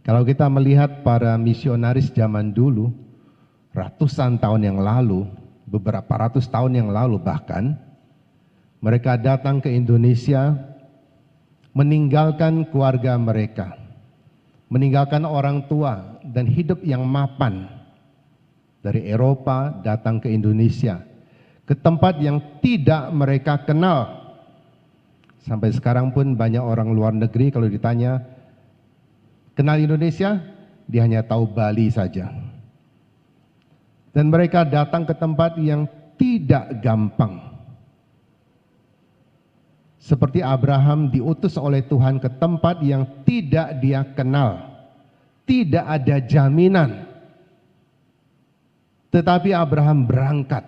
Kalau kita melihat para misionaris zaman dulu, ratusan tahun yang lalu, beberapa ratus tahun yang lalu bahkan, mereka datang ke Indonesia, meninggalkan keluarga mereka, meninggalkan orang tua dan hidup yang mapan dari Eropa datang ke Indonesia, ke tempat yang tidak mereka kenal. Sampai sekarang pun banyak orang luar negeri kalau ditanya, kenal Indonesia? Dia hanya tahu Bali saja. Dan mereka datang ke tempat yang tidak gampang. Seperti Abraham diutus oleh Tuhan ke tempat yang tidak dia kenal. Tidak ada jaminan. Tetapi Abraham berangkat.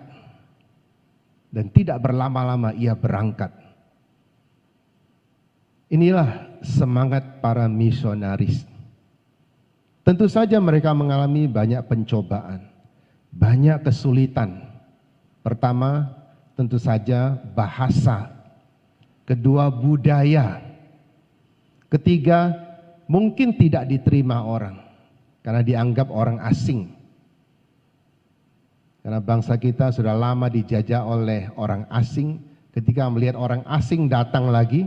Dan tidak berlama-lama ia berangkat. Inilah semangat para misionaris. Tentu saja mereka mengalami banyak pencobaan, banyak kesulitan. Pertama, tentu saja bahasa. Kedua, budaya. Ketiga, mungkin tidak diterima orang karena dianggap orang asing. Karena bangsa kita sudah lama dijajah oleh orang asing. Ketika melihat orang asing datang lagi,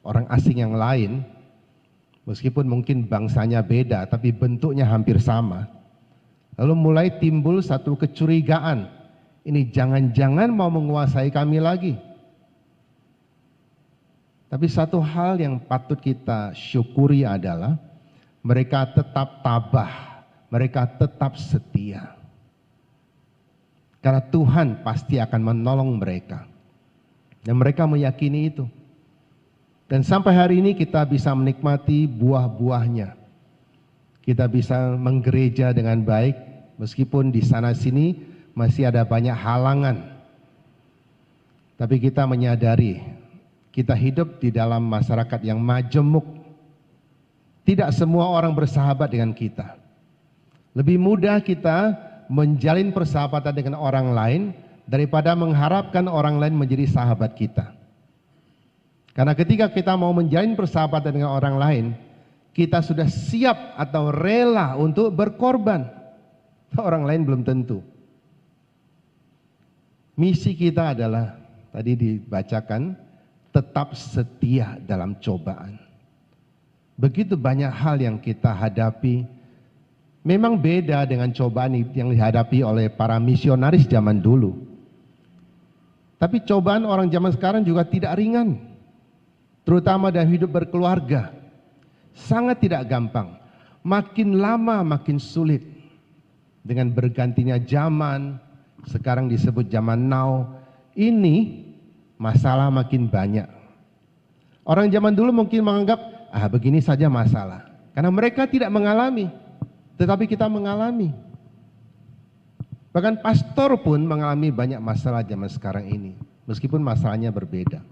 orang asing yang lain, meskipun mungkin bangsanya beda, tapi bentuknya hampir sama. Lalu mulai timbul satu kecurigaan. Ini jangan-jangan mau menguasai kami lagi. Tapi satu hal yang patut kita syukuri adalah mereka tetap tabah, mereka tetap setia. Karena Tuhan pasti akan menolong mereka. Dan mereka meyakini itu. Dan sampai hari ini kita bisa menikmati buah-buahnya. Kita bisa menggereja dengan baik, meskipun di sana sini masih ada banyak halangan. Tapi kita menyadari, kita hidup di dalam masyarakat yang majemuk. Tidak semua orang bersahabat dengan kita. Lebih mudah kita menjalin persahabatan dengan orang lain daripada mengharapkan orang lain menjadi sahabat kita. Karena ketika kita mau menjalin persahabatan dengan orang lain, kita sudah siap atau rela untuk berkorban. Orang lain belum tentu. Misi kita adalah, tadi dibacakan, tetap setia dalam cobaan. Begitu banyak hal yang kita hadapi. Memang beda dengan cobaan yang dihadapi oleh para misionaris zaman dulu. Tapi cobaan orang zaman sekarang juga tidak ringan. Terutama dalam hidup berkeluarga. Sangat tidak gampang. Makin lama makin sulit. Dengan bergantinya zaman, sekarang disebut zaman now. Ini masalah makin banyak. Orang zaman dulu mungkin menganggap, begini saja masalah. Karena mereka tidak mengalami, tetapi kita mengalami. Bahkan pastor pun mengalami banyak masalah zaman sekarang ini, meskipun masalahnya berbeda.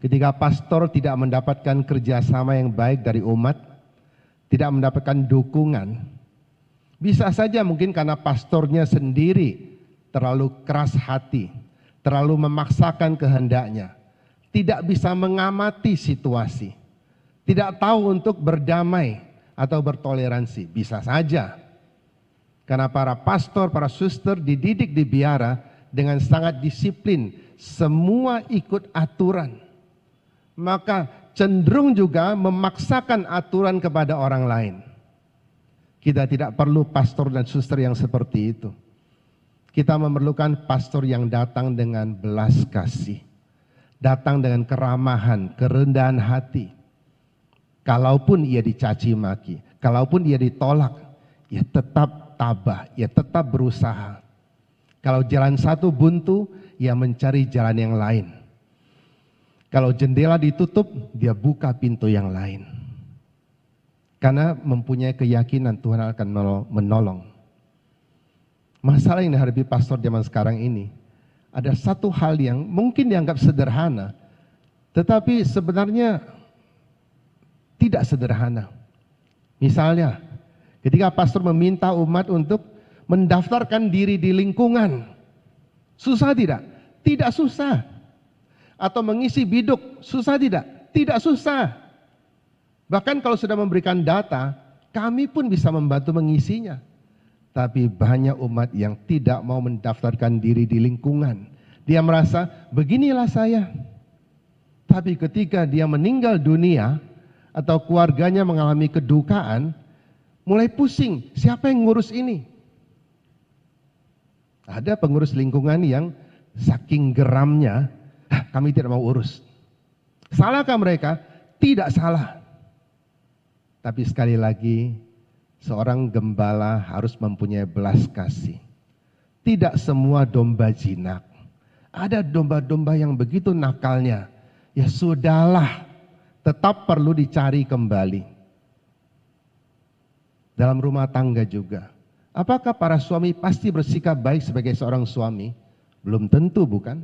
Ketika pastor tidak mendapatkan kerjasama yang baik dari umat, tidak mendapatkan dukungan, bisa saja mungkin karena pastornya sendiri terlalu keras hati, terlalu memaksakan kehendaknya, tidak bisa mengamati situasi, tidak tahu untuk berdamai atau bertoleransi. Bisa saja karena para pastor, para suster dididik di biara dengan sangat disiplin, semua ikut aturan, maka cenderung juga memaksakan aturan kepada orang lain. Kita tidak perlu pastor dan suster yang seperti itu. Kita memerlukan pastor yang datang dengan belas kasih, datang dengan keramahan, kerendahan hati. Kalaupun ia dicaci maki, kalaupun ia ditolak, ia tetap tabah, ia tetap berusaha. Kalau jalan satu buntu, ia mencari jalan yang lain. Kalau jendela ditutup, dia buka pintu yang lain. Karena mempunyai keyakinan Tuhan akan menolong. Masalah yang dihadapi pastor zaman sekarang ini, ada satu hal yang mungkin dianggap sederhana, tetapi sebenarnya tidak sederhana. Misalnya, ketika pastor meminta umat untuk mendaftarkan diri di lingkungan, susah tidak? Tidak susah. Atau mengisi biduk, susah tidak? Tidak susah. Bahkan kalau sudah memberikan data, kami pun bisa membantu mengisinya. Tapi banyak umat yang tidak mau mendaftarkan diri di lingkungan. Dia merasa, beginilah saya. Tapi ketika dia meninggal dunia atau keluarganya mengalami kedukaan, mulai pusing, siapa yang ngurus ini? Ada pengurus lingkungan yang saking geramnya, kami tidak mau urus. Salahkah mereka? Tidak salah. Tapi sekali lagi, seorang gembala harus mempunyai belas kasih. Tidak semua domba jinak. Ada domba-domba yang begitu nakalnya. Ya sudahlah, tetap perlu dicari kembali. Dalam rumah tangga juga. Apakah para suami pasti bersikap baik sebagai seorang suami? Belum tentu, bukan?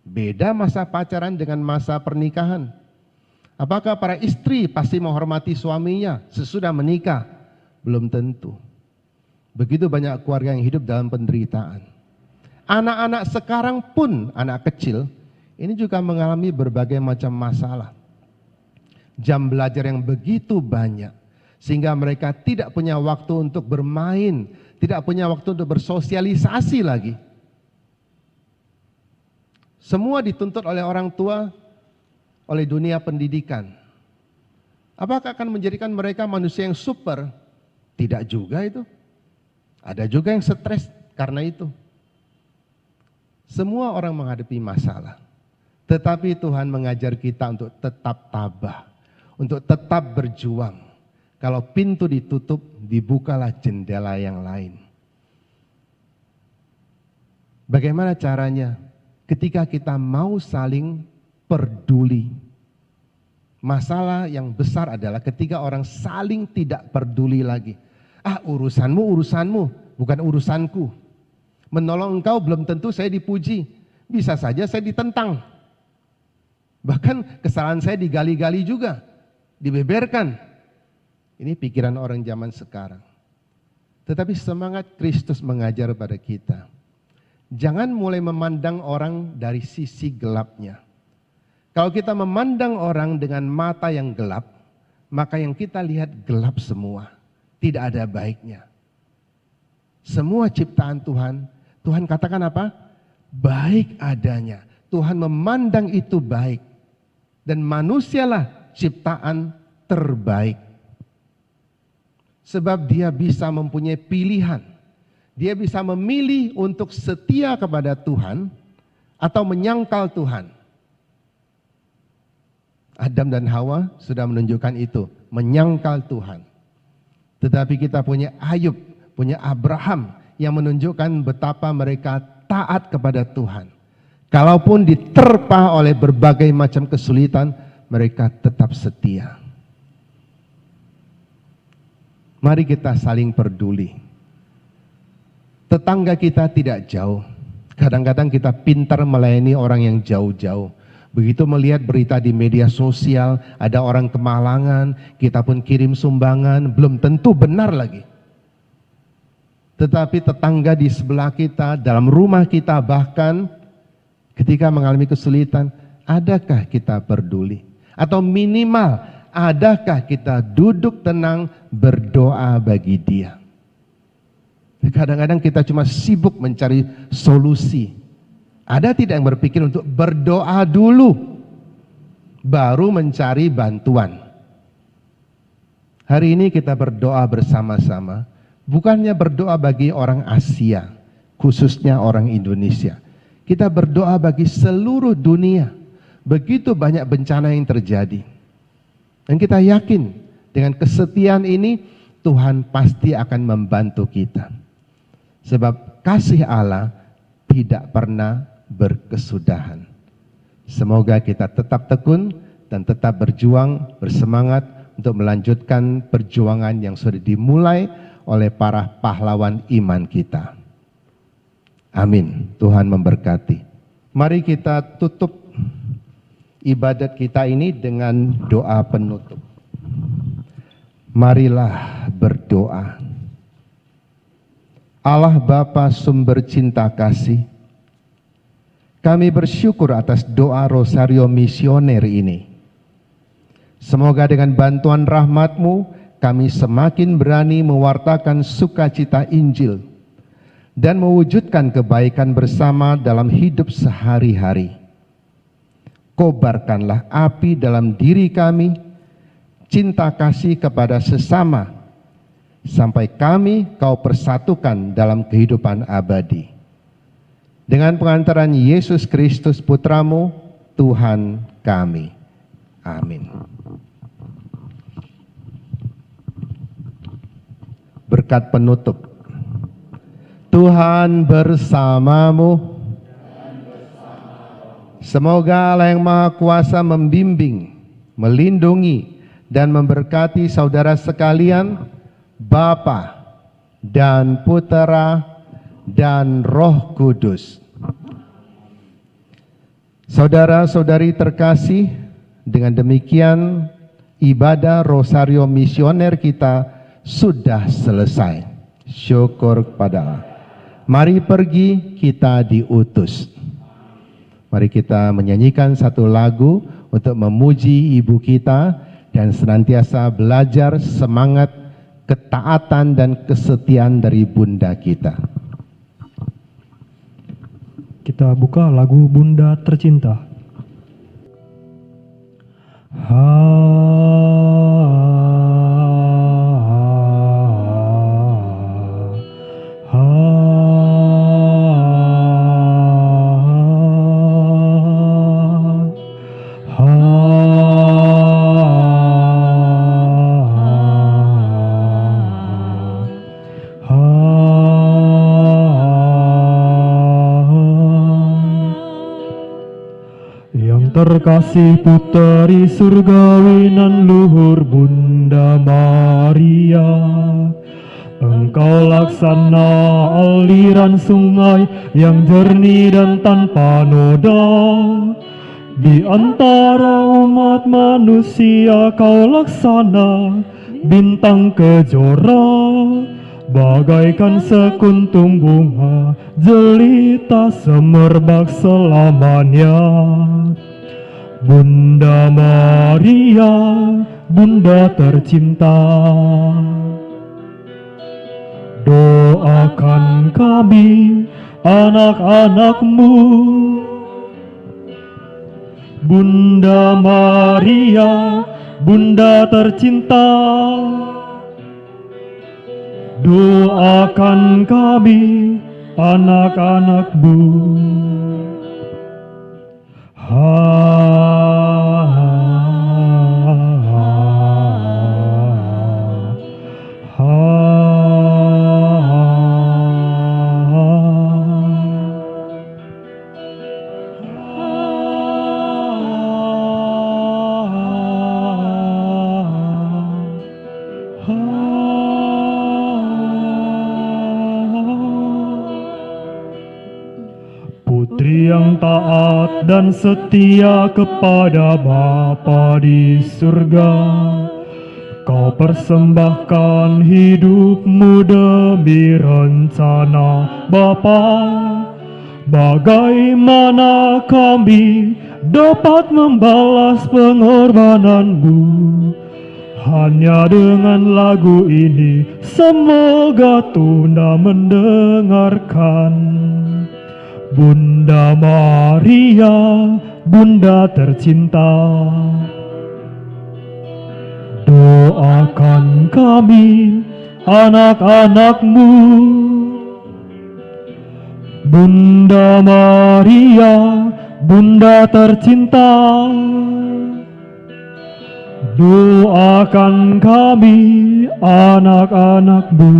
Beda masa pacaran dengan masa pernikahan. Apakah para istri pasti menghormati suaminya sesudah menikah? Belum tentu. Begitu banyak keluarga yang hidup dalam penderitaan. Anak-anak sekarang pun, anak kecil, ini juga mengalami berbagai macam masalah. Jam belajar yang begitu banyak, sehingga mereka tidak punya waktu untuk bermain, tidak punya waktu untuk bersosialisasi lagi. Semua dituntut oleh orang tua, oleh dunia pendidikan. Apakah akan menjadikan mereka manusia yang super? Tidak juga itu. Ada juga yang stres karena itu. Semua orang menghadapi masalah. Tetapi Tuhan mengajar kita untuk tetap tabah, untuk tetap berjuang. Kalau pintu ditutup, dibukalah jendela yang lain. Bagaimana caranya? Ketika kita mau saling peduli. Masalah yang besar adalah ketika orang saling tidak peduli lagi. Urusanmu, urusanmu, bukan urusanku. Menolong engkau belum tentu saya dipuji. Bisa saja saya ditentang. Bahkan kesalahan saya digali-gali juga. Dibeberkan. Ini pikiran orang zaman sekarang. Tetapi semangat Kristus mengajar pada kita. Jangan mulai memandang orang dari sisi gelapnya. Kalau kita memandang orang dengan mata yang gelap, maka yang kita lihat gelap semua. Tidak ada baiknya. Semua ciptaan Tuhan, Tuhan katakan apa? Baik adanya. Tuhan memandang itu baik. Dan manusialah ciptaan terbaik. Sebab dia bisa mempunyai pilihan. Dia bisa memilih untuk setia kepada Tuhan atau menyangkal Tuhan. Adam dan Hawa sudah menunjukkan itu, menyangkal Tuhan. Tetapi kita punya Ayub, punya Abraham yang menunjukkan betapa mereka taat kepada Tuhan. Kalaupun diterpa oleh berbagai macam kesulitan, mereka tetap setia. Mari kita saling peduli. Tetangga kita tidak jauh. Kadang-kadang kita pintar melayani orang yang jauh-jauh. Begitu melihat berita di media sosial, ada orang kemalangan, kita pun kirim sumbangan, belum tentu benar lagi. Tetapi tetangga di sebelah kita, dalam rumah kita bahkan, ketika mengalami kesulitan, adakah kita peduli? Atau minimal, adakah kita duduk tenang berdoa bagi dia? Kadang-kadang kita cuma sibuk mencari solusi. Ada tidak yang berpikir untuk berdoa dulu, baru mencari bantuan? Hari ini kita berdoa bersama-sama, bukannya berdoa bagi orang Asia, khususnya orang Indonesia. Kita berdoa bagi seluruh dunia. Begitu banyak bencana yang terjadi. Dan kita yakin dengan kesetiaan ini Tuhan pasti akan membantu kita. Sebab kasih Allah tidak pernah berkesudahan. Semoga kita tetap tekun dan tetap berjuang, bersemangat untuk melanjutkan perjuangan yang sudah dimulai oleh para pahlawan iman kita. Amin. Tuhan memberkati. Mari kita tutup ibadat kita ini dengan doa penutup. Marilah berdoa. Allah Bapa sumber cinta kasih, kami bersyukur atas doa Rosario Misioner ini. Semoga dengan bantuan rahmat-Mu, kami semakin berani mewartakan sukacita Injil dan mewujudkan kebaikan bersama dalam hidup sehari-hari. Kobarkanlah api dalam diri kami, cinta kasih kepada sesama, sampai kami Kau persatukan dalam kehidupan abadi. Dengan pengantaran Yesus Kristus Putra-Mu, Tuhan kami. Amin. Berkat penutup. Tuhan bersamamu. Semoga Allah yang Maha Kuasa membimbing, melindungi, dan memberkati saudara sekalian, Bapa dan Putera dan Roh Kudus. Saudara-saudari terkasih, dengan demikian ibadah Rosario Misioner kita sudah selesai. Syukur kepada Allah. Mari pergi, kita diutus. Mari kita menyanyikan satu lagu untuk memuji ibu kita dan senantiasa belajar semangat ketaatan dan kesetiaan dari bunda kita. Kita buka lagu Bunda Tercinta. Terkasih puteri surgawi nan luhur Bunda Maria, Engkau laksana aliran sungai yang jernih dan tanpa noda. Di antara umat manusia Kau laksana bintang kejora, bagaikan sekuntum bunga jelita semerbak selamanya. Bunda Maria, Bunda tercinta, doakan kami anak-anak-Mu. Bunda Maria, Bunda tercinta, doakan kami anak-anak-Mu. Putri yang taat dan setia kepada Bapa di surga, Kau persembahkan hidupmu demi rencana Bapa. Bagaimana kami dapat membalas pengorbananmu? Hanya dengan lagu ini semoga Tunda mendengarkan. Bunda Maria, Bunda tercinta, doakan kami anak-anak-Mu. Bunda Maria, Bunda tercinta, doakan kami anak-anak-Mu.